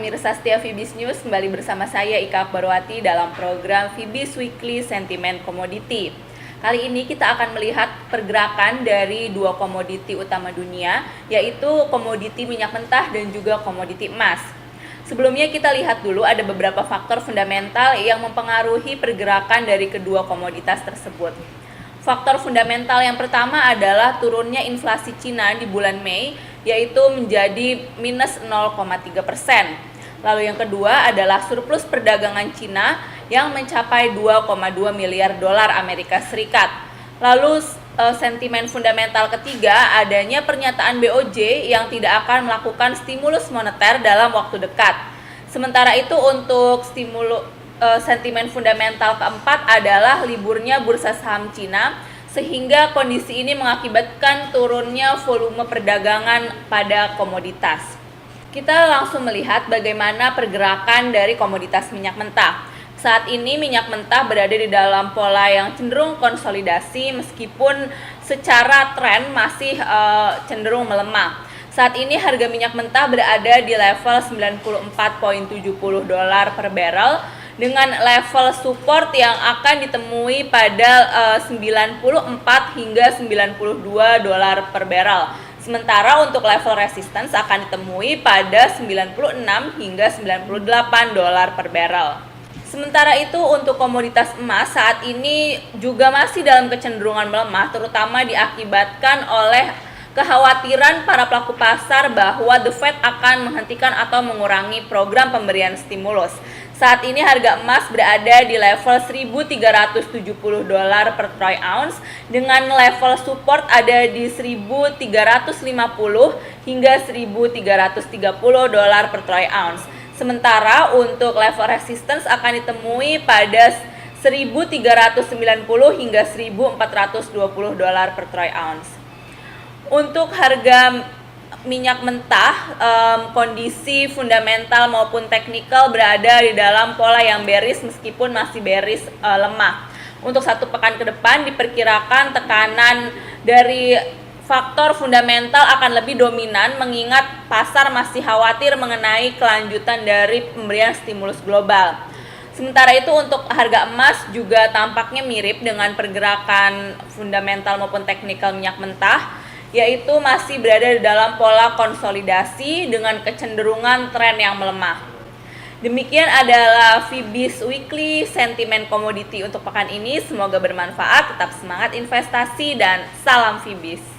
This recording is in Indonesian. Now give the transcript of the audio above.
pemirsa setia Fibis News, kembali bersama saya Ika Akbarwati dalam program Fibis Weekly Sentiment Commodity. Kali ini kita akan melihat pergerakan dari dua komoditi utama dunia, yaitu komoditi minyak mentah dan juga komoditi emas. Sebelumnya kita lihat dulu ada beberapa faktor fundamental yang mempengaruhi pergerakan dari kedua komoditas tersebut. Faktor fundamental yang pertama adalah turunnya inflasi Cina di bulan Mei, yaitu menjadi minus 0,3%. Lalu yang kedua adalah surplus perdagangan Cina yang mencapai 2,2 miliar dolar Amerika Serikat. Lalu sentimen fundamental ketiga adanya pernyataan BOJ yang tidak akan melakukan stimulus moneter dalam waktu dekat. Sementara itu untuk sentimen fundamental keempat adalah liburnya bursa saham Cina, sehingga kondisi ini mengakibatkan turunnya volume perdagangan pada komoditas. Kita langsung melihat bagaimana pergerakan dari komoditas minyak mentah. Saat ini minyak mentah berada di dalam pola yang cenderung konsolidasi meskipun secara tren masih cenderung melemah. Saat ini harga minyak mentah berada di level 94,70 dolar per barrel dengan level support yang akan ditemui pada 94 hingga 92 dolar per barrel. Sementara untuk level resistance akan ditemui pada 96 hingga 98 dolar per barrel. Sementara itu untuk komoditas emas saat ini juga masih dalam kecenderungan melemah, terutama diakibatkan oleh kekhawatiran para pelaku pasar bahwa The Fed akan menghentikan atau mengurangi program pemberian stimulus. Saat ini harga emas berada di level 1.370 dolar per troy ounce dengan level support ada di 1.350 hingga 1.330 dolar per troy ounce. Sementara untuk level resistance akan ditemui pada 1.390 hingga 1.420 dolar per troy ounce. Untuk harga minyak mentah, kondisi fundamental maupun teknikal berada di dalam pola yang bearish meskipun masih bearish lemah. Untuk satu pekan ke depan diperkirakan tekanan dari faktor fundamental akan lebih dominan mengingat pasar masih khawatir mengenai kelanjutan dari pemberian stimulus global. Sementara itu untuk harga emas juga tampaknya mirip dengan pergerakan fundamental maupun teknikal minyak mentah, yaitu masih berada di dalam pola konsolidasi dengan kecenderungan tren yang melemah. Demikian adalah Fibis Weekly Sentiment Commodity untuk pekan ini. Semoga bermanfaat, tetap semangat investasi dan salam Fibis.